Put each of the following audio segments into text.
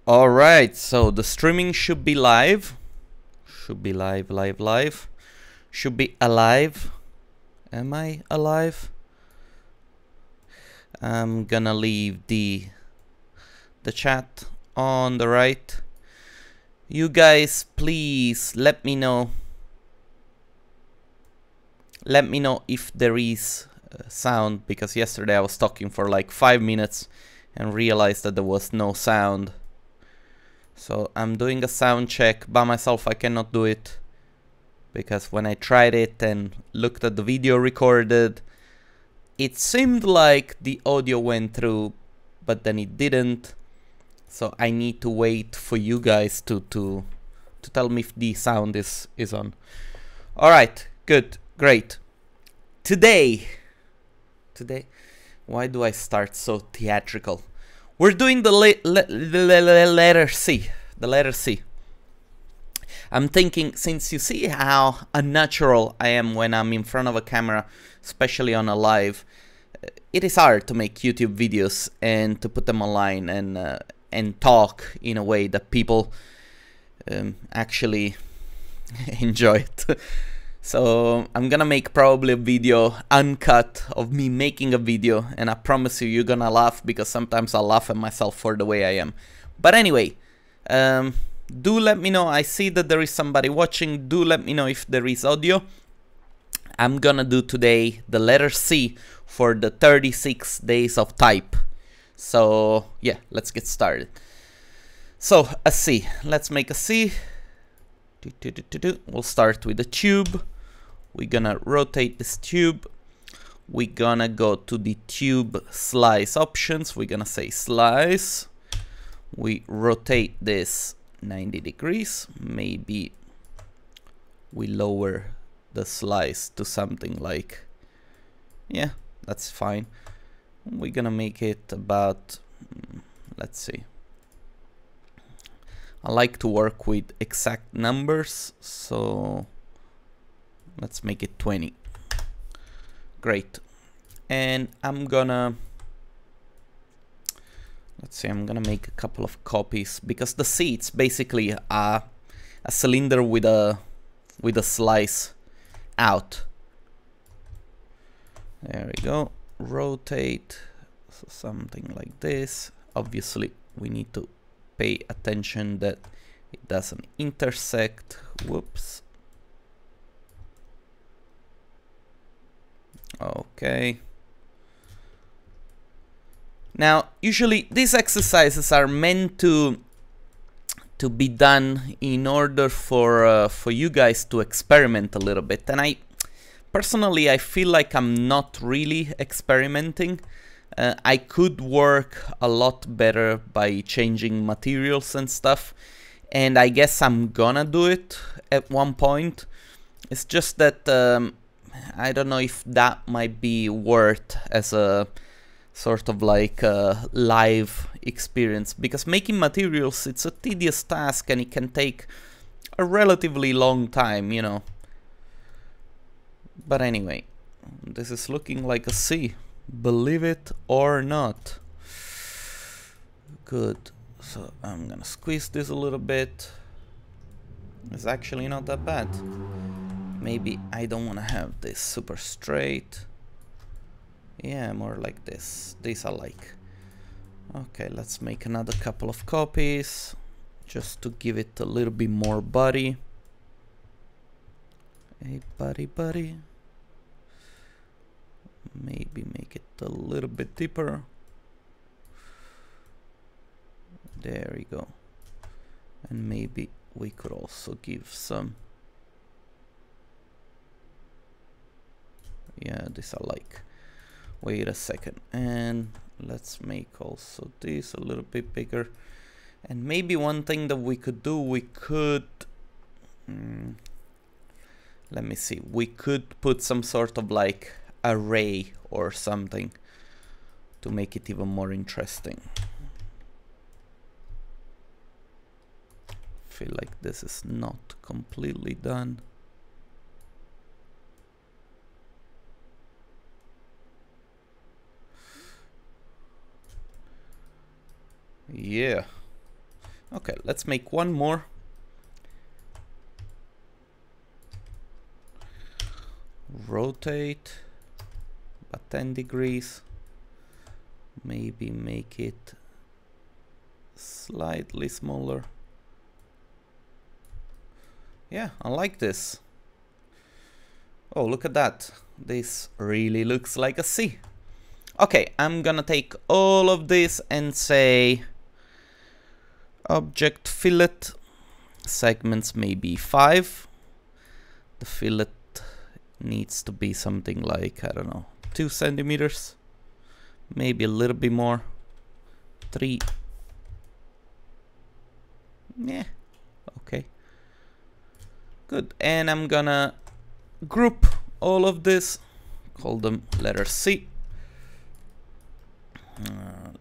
Alright, so the streaming should be live. Should be live. Should be alive. Am I alive? I'm gonna leave the chat on the right. You guys, please let me know. Let me know if there is sound, because yesterday I was talking for like 5 minutes and realized that there was no sound. So I'm doing a sound check by myself. I cannot do it because when I tried it and looked at the video recorded, it seemed like the audio went through, but then it didn't. So I need to wait for you guys to tell me if the sound is on. All right, good, great. Today, why do I start so theatrical? We're doing the letter C. The letter C. I'm thinking, since you see how unnatural I am when I'm in front of a camera, especially on a live, it is hard to make YouTube videos and to put them online and talk in a way that people actually enjoy it. So I'm gonna make probably a video uncut of me making a video, and I promise you're gonna laugh, because sometimes I laugh at myself for the way I am. But anyway, do let me know. I see that there is somebody watching. Do let me know if there is audio. I'm gonna do today the letter C for the 36 days of type. So yeah, let's get started. So a C, let's make a C. We'll start with the tube. We're gonna rotate this tube. We're gonna go to the tube slice options. We're gonna say slice. We rotate this 90 degrees. Maybe we lower the slice to something like, yeah, that's fine. We're gonna make it about, let's see. I like to work with exact numbers, so let's make it 20. Great. And I'm gonna, let's see, I'm gonna make a couple of copies, because the C, it's basically a cylinder with a slice out. There we go. Rotate, so something like this. Obviously we need to pay attention that it doesn't intersect. Whoops. Okay. Now, usually these exercises are meant to be done in order for you guys to experiment a little bit. And personally, I feel like I'm not really experimenting. I could work a lot better by changing materials and stuff, and I guess I'm gonna do it at one point. It's just that I don't know if that might be worth as a sort of like a live experience, because making materials, it's a tedious task and it can take a relatively long time, you know. But anyway, this is looking like a C. Believe it or not. Good. So I'm gonna squeeze this a little bit. It's actually not that bad. Maybe I don't want to have this super straight. Yeah, more like this. This I like. Okay, let's make another couple of copies just to give it a little bit more body. Hey, buddy. Maybe make it a little bit deeper. There we go. And maybe we could also give some, yeah, this I like. Wait a second, and let's make also this a little bit bigger. And maybe one thing that we could do, we could let me see, we could put some sort of like array or something to make it even more interesting. Feel like this is not completely done. Yeah, Okay, let's make one more. Rotate by 10 degrees. Maybe make it slightly smaller. Yeah, I like this. Oh, look at that. This really looks like a C. Okay, I'm gonna take all of this and say object fillet segments maybe 5. The fillet needs to be something like, I don't know, 2 centimeters, maybe a little bit more, 3. Yeah, okay, good. And I'm gonna group all of this, call them letter C.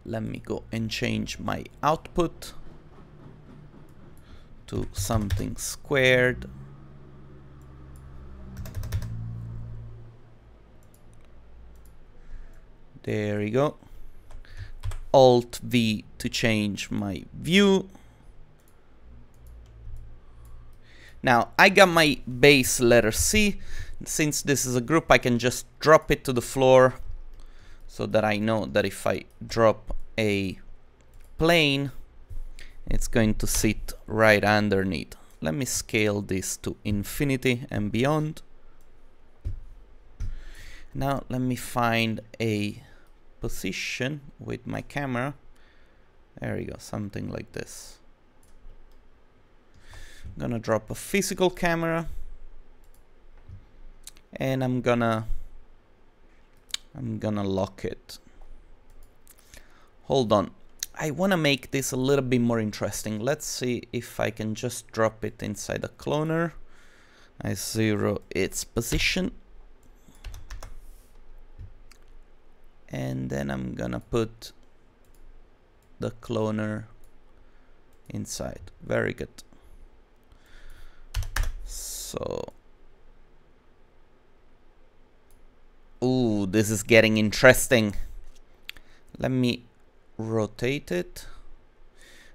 Let me go and change my output to something squared. There we go. Alt V to change my view. Now I got my base letter C. Since this is a group, I can just drop it to the floor so that I know that if I drop a plane, it's going to sit right underneath. Let me scale this to infinity and beyond. Now let me find a position with my camera. There we go, something like this. I'm gonna drop a physical camera and I'm gonna lock it. Hold on, I want to make this a little bit more interesting. Let's see if I can just drop it inside a cloner. I zero its position. And then I'm gonna put the cloner inside. Very good. So, ooh, this is getting interesting. Let me rotate it.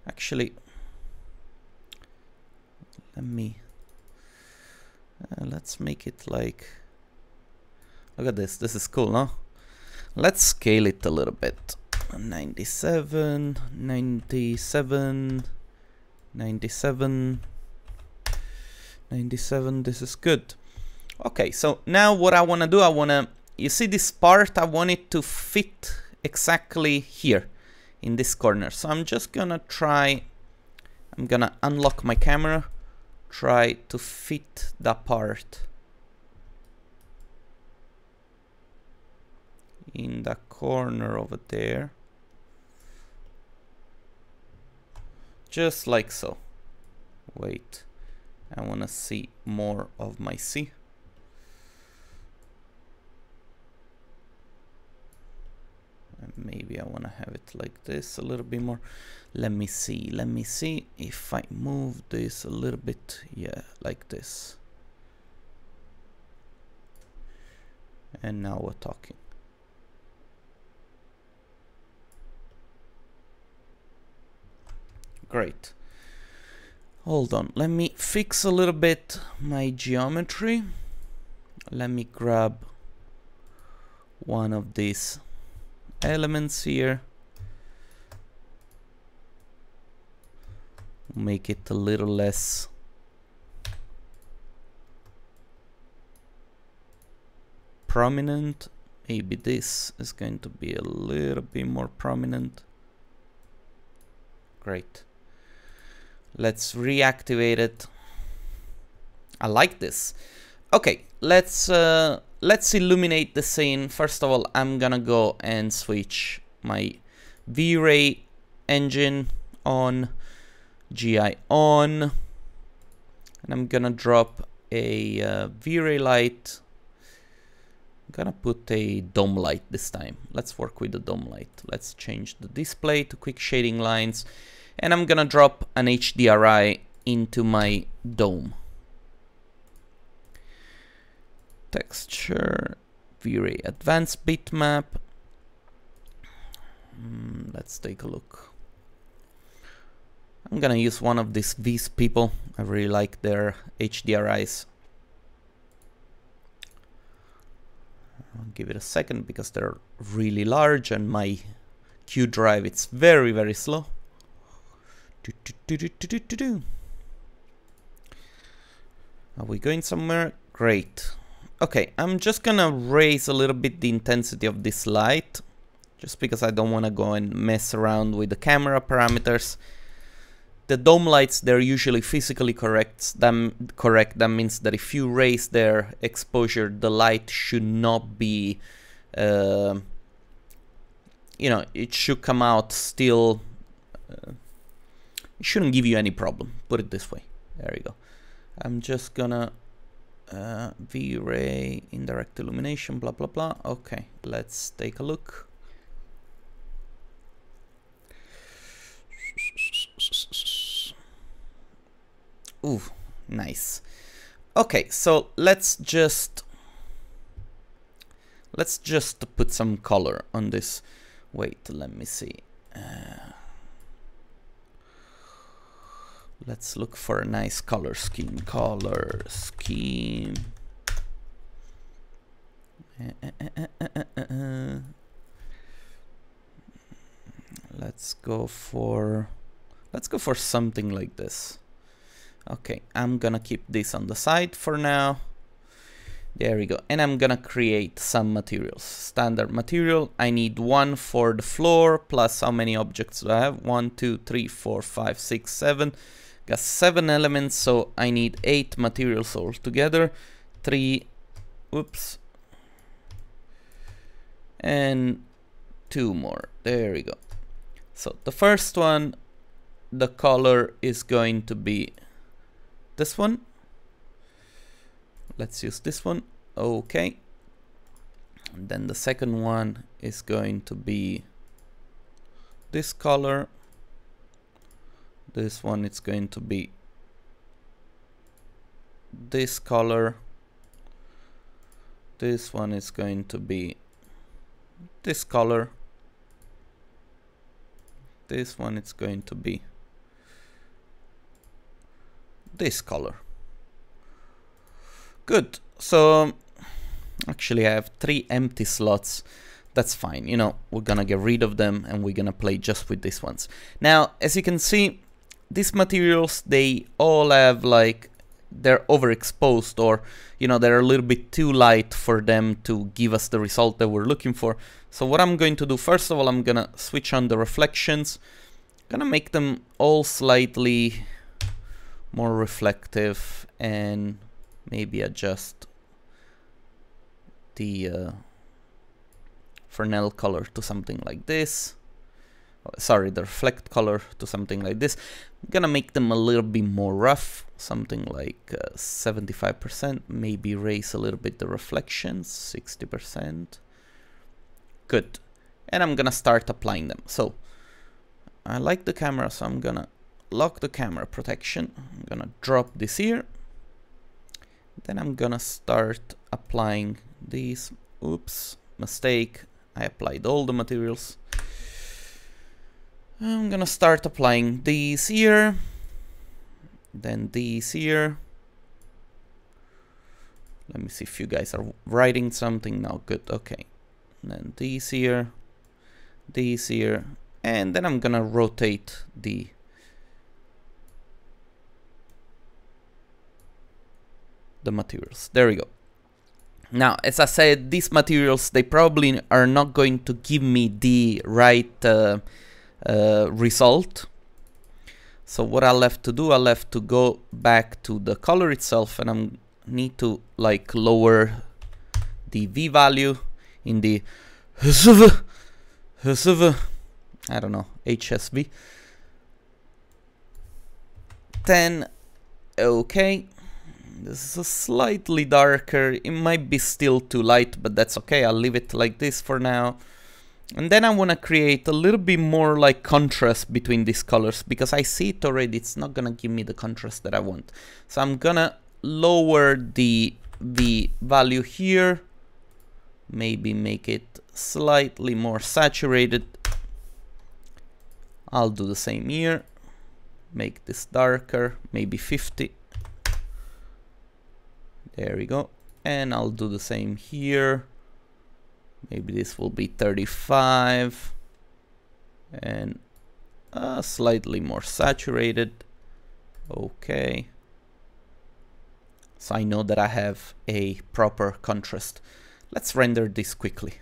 Actually, let me let's make it like, look at this. This is cool, no? Let's scale it a little bit. 97, 97, 97, 97. This is good. Okay, so now what I want to do, you see this part, I want it to fit exactly here in this corner. So I'm just gonna try, I'm gonna unlock my camera, try to fit that part in the corner over there, just like so. Wait, I want to see more of my C. And maybe I want to have it like this a little bit more. Let me see if I move this a little bit. Yeah, like this. And now we're talking. Great. Hold on, let me fix a little bit my geometry. Let me grab one of these elements here. Make it a little less prominent. Maybe this is going to be a little bit more prominent. Great. Let's reactivate it. I like this. Okay, let's illuminate the scene. First of all, I'm gonna go and switch my V-Ray engine on, GI on, and I'm gonna drop a V-Ray light. I'm gonna put a dome light this time. Let's work with the dome light. Let's change the display to quick shading lines. And I'm gonna drop an HDRI into my dome. Texture, V-Ray advanced bitmap. Let's take a look. I'm gonna use one of these people. I really like their HDRIs. I'll give it a second because they're really large and my Q drive, it's very, very slow. Are we going somewhere? Great. Okay, I'm just gonna raise a little bit the intensity of this light, just because I don't want to go and mess around with the camera parameters. The dome lights, they're usually physically correct. That means that if you raise their exposure, the light should not be, you know, it should come out still. It shouldn't give you any problem. Put it this way. There you go. I'm just gonna V-ray, indirect illumination, blah blah blah. Okay, let's take a look. Ooh, nice. Okay, so let's just put some color on this. Wait, let me see. Let's look for a nice color scheme. Color scheme. Let's go for something like this. Okay, I'm gonna keep this on the side for now. There we go. And I'm gonna create some materials. Standard material. I need one for the floor plus how many objects do I have? 1, 2, 3, 4, 5, 6, 7. Got 7 elements, so I need 8 materials altogether. 3, oops, and 2 more. There we go. So the first one, the color is going to be this one. Let's use this one. Okay. And then the second one is going to be this color. This one is going to be this color. This one is going to be this color. This one is going to be this color. Good. So actually I have 3 empty slots. That's fine. You know, we're gonna get rid of them and we're gonna play just with these ones. Now, as you can see, these materials, they all have like, they're overexposed, or you know, they're a little bit too light for them to give us the result that we're looking for. So what I'm going to do, first of all, I'm gonna switch on the reflections. Gonna make them all slightly more reflective and maybe adjust the Fresnel color to something like this. Sorry, the reflect color to something like this. I'm gonna make them a little bit more rough, something like 75%. Maybe raise a little bit the reflections, 60%. Good. And I'm gonna start applying them. So I like the camera, so I'm gonna lock the camera protection. I'm gonna drop this here. Then I'm gonna start applying these. Oops, mistake. I applied all the materials. I'm gonna start applying these here, then these here. Let me see if you guys are writing something now. Good, okay. And then these here, and then I'm gonna rotate the materials. There we go. Now, as I said, these materials, they probably are not going to give me the right result. So what I'll have to do, I'll have to go back to the color itself, and I need to like lower the V value in the I don't know, HSV 10. Okay, this is slightly darker. It might be still too light, but that's okay. I'll leave it like this for now. And then I want to create a little bit more like contrast between these colors, because I see it already. It's not gonna give me the contrast that I want. So I'm gonna lower the value here, maybe make it slightly more saturated. I'll do the same here. make this darker, maybe 50. There we go. And I'll do the same here. Maybe this will be 35. And slightly more saturated. Okay. So I know that I have a proper contrast. Let's render this quickly.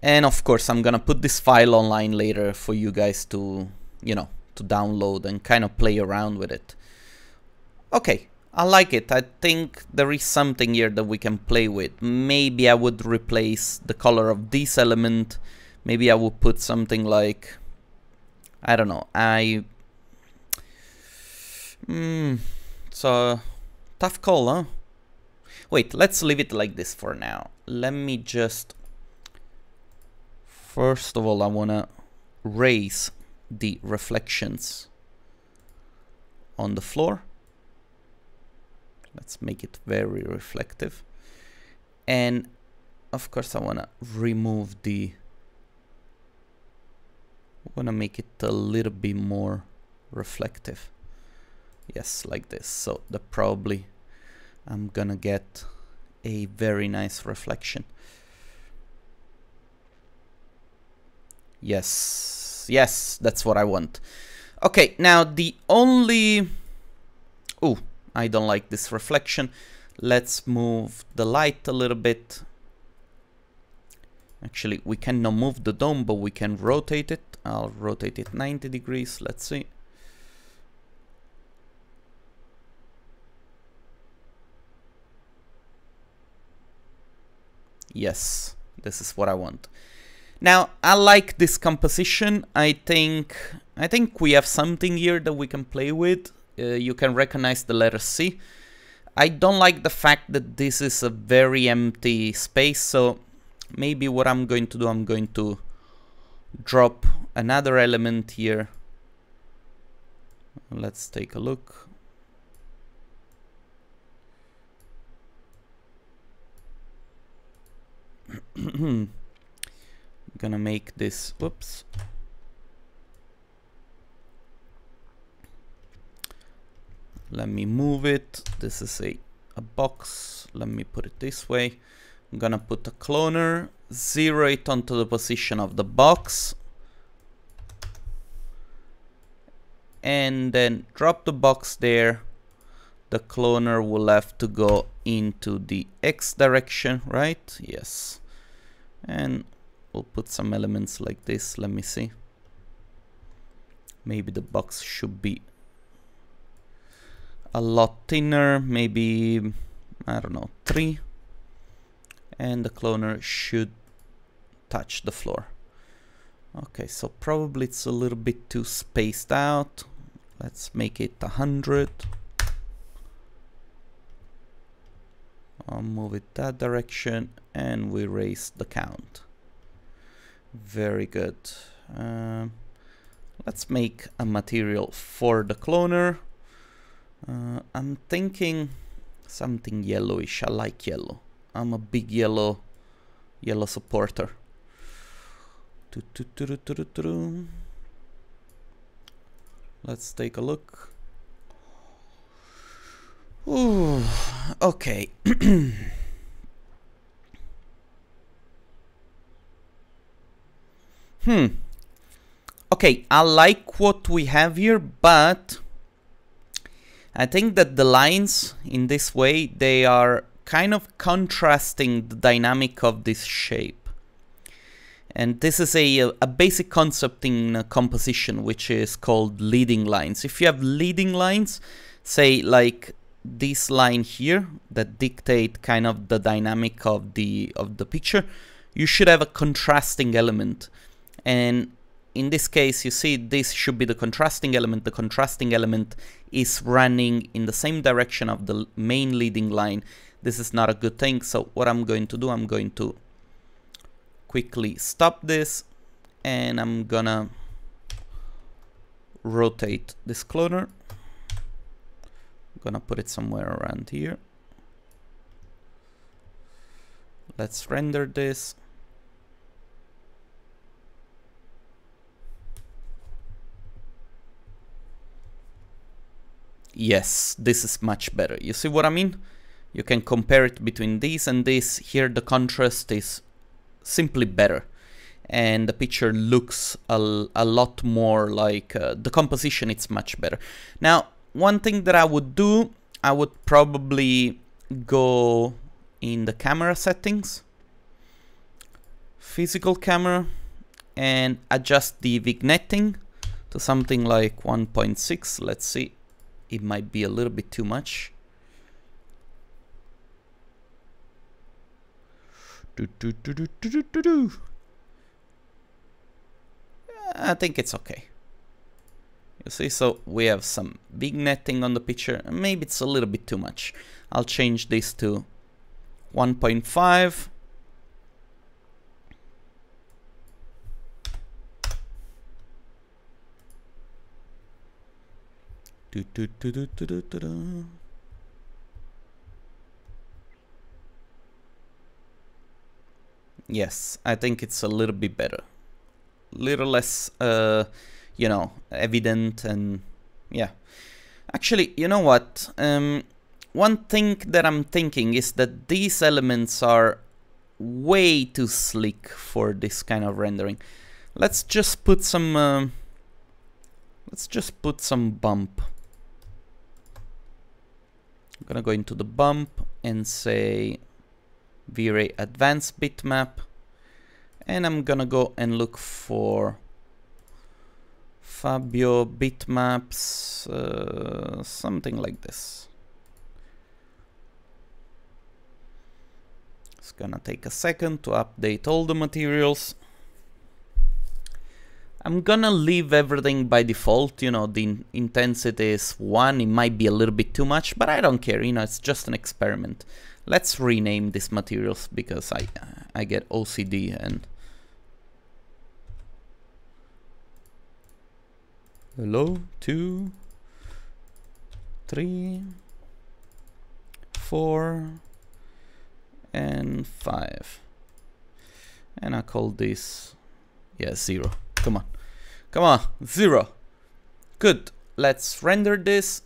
And of course, I'm gonna put this file online later for you guys to, you know, to download and kind of play around with it. Okay, I like it. I think there is something here that we can play with. Maybe I would replace the color of this element. Maybe I would put something like, I don't know, so tough call, huh? Wait, let's leave it like this for now. Let me just, first of all, I wanna raise the reflections on the floor. Let's make it very reflective. And of course I wanna remove the, I wanna make it a little bit more reflective. Yes, like this. So that probably I'm gonna get a very nice reflection. Yes, yes, that's what I want. Okay, now the only, oh, I don't like this reflection. Let's move the light a little bit. Actually, we cannot move the dome, but we can rotate it. I'll rotate it 90 degrees. Let's see. Yes, this is what I want. Now, I like this composition. I think we have something here that we can play with. You can recognize the letter C. I don't like the fact that this is a very empty space, so maybe what I'm going to do, I'm going to drop another element here. Let's take a look. Gonna make this, whoops. Let me move it. This is a box. Let me put it this way. I'm gonna put a cloner, zero it onto the position of the box, and then drop the box there. The cloner will have to go into the X direction, right? Yes. And we'll put some elements like this. Let me see. Maybe the box should be a lot thinner. Maybe, I don't know, 3. And the cloner should touch the floor. Okay, so probably it's a little bit too spaced out. Let's make it 100. I'll move it that direction, and we raise the count. Very good. Let's make a material for the cloner. I'm thinking something yellowish. I like yellow. I'm a big yellow supporter. Let's take a look. Ooh, okay. Okay, I like what we have here, but I think that the lines in this way, they are kind of contrasting the dynamic of this shape. And this is a basic concept in composition, which is called leading lines. If you have leading lines, say like this line here that dictate kind of the dynamic of the picture, you should have a contrasting element. And in this case, you see this should be the contrasting element. The contrasting element is running in the same direction of the main leading line. This is not a good thing. So what I'm going to do, I'm going to quickly stop this, and I'm gonna rotate this cloner. I'm gonna put it somewhere around here. Let's render this. Yes, this is much better. You see what I mean? You can compare it between this and this. Here the contrast is simply better. And the picture looks a lot more like the composition, it's much better. Now, one thing that I would do, I would probably go in the camera settings, physical camera, and adjust the vignetting to something like 1.6. Let's see, it might be a little bit too much. I think it's okay. You see, so we have some vignetting on the picture. Maybe it's a little bit too much. I'll change this to 1.5. Yes, I think it's a little bit better. Little less, you know, evident, and yeah. Actually, you know what? One thing that I'm thinking is that these elements are way too sleek for this kind of rendering. Let's just put some bump. I'm gonna go into the bump and say V-Ray Advanced Bitmap, and I'm gonna go and look for Fabio bitmaps, something like this. It's gonna take a second to update all the materials. I'm gonna leave everything by default, you know, the intensity is 1, it might be a little bit too much, but I don't care, you know, it's just an experiment. Let's rename these materials because I get OCD and... Hello, 2, 3, 4, and 5. And I call this, yeah, 0. Come on. Come on, 0. Good. Let's render this.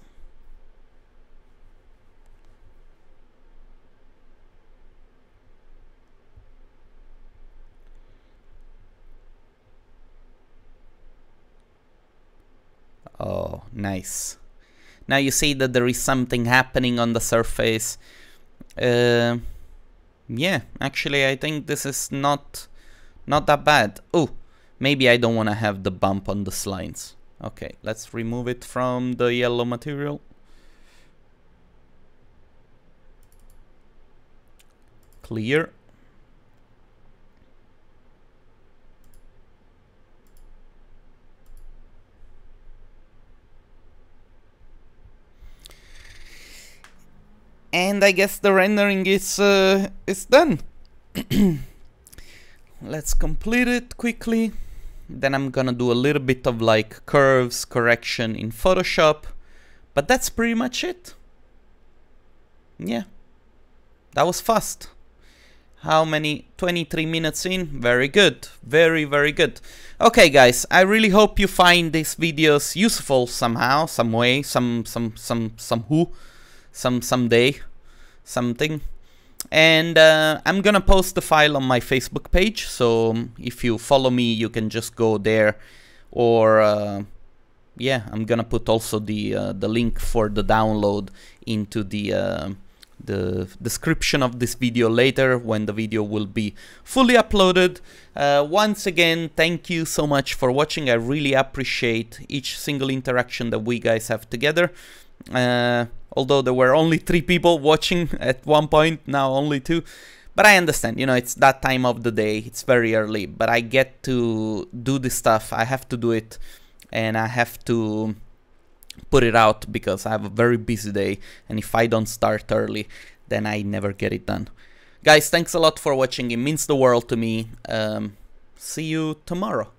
Oh, nice. Now you see that there is something happening on the surface. Yeah, actually I think this is not that bad. Oh, maybe I don't want to have the bump on the lines. Okay, let's remove it from the yellow material. Clear. And I guess the rendering is done. Let's complete it quickly. Then I'm gonna do a little bit of like curves correction in Photoshop, but that's pretty much it. Yeah, that was fast. How many? 23 minutes in. Very good. Very, very good. Okay, guys, I really hope you find these videos useful somehow, some way, someday, something. And I'm gonna post the file on my Facebook page, so if you follow me you can just go there, or yeah, I'm gonna put also the link for the download into the description of this video later when the video will be fully uploaded. Once again, thank you so much for watching. I really appreciate each single interaction that we guys have together. Although there were only 3 people watching at one point, now only 2. But I understand, you know, it's that time of the day, it's very early, but I get to do this stuff, I have to do it, and I have to put it out because I have a very busy day, and if I don't start early, then I never get it done. Guys, thanks a lot for watching, it means the world to me. See you tomorrow.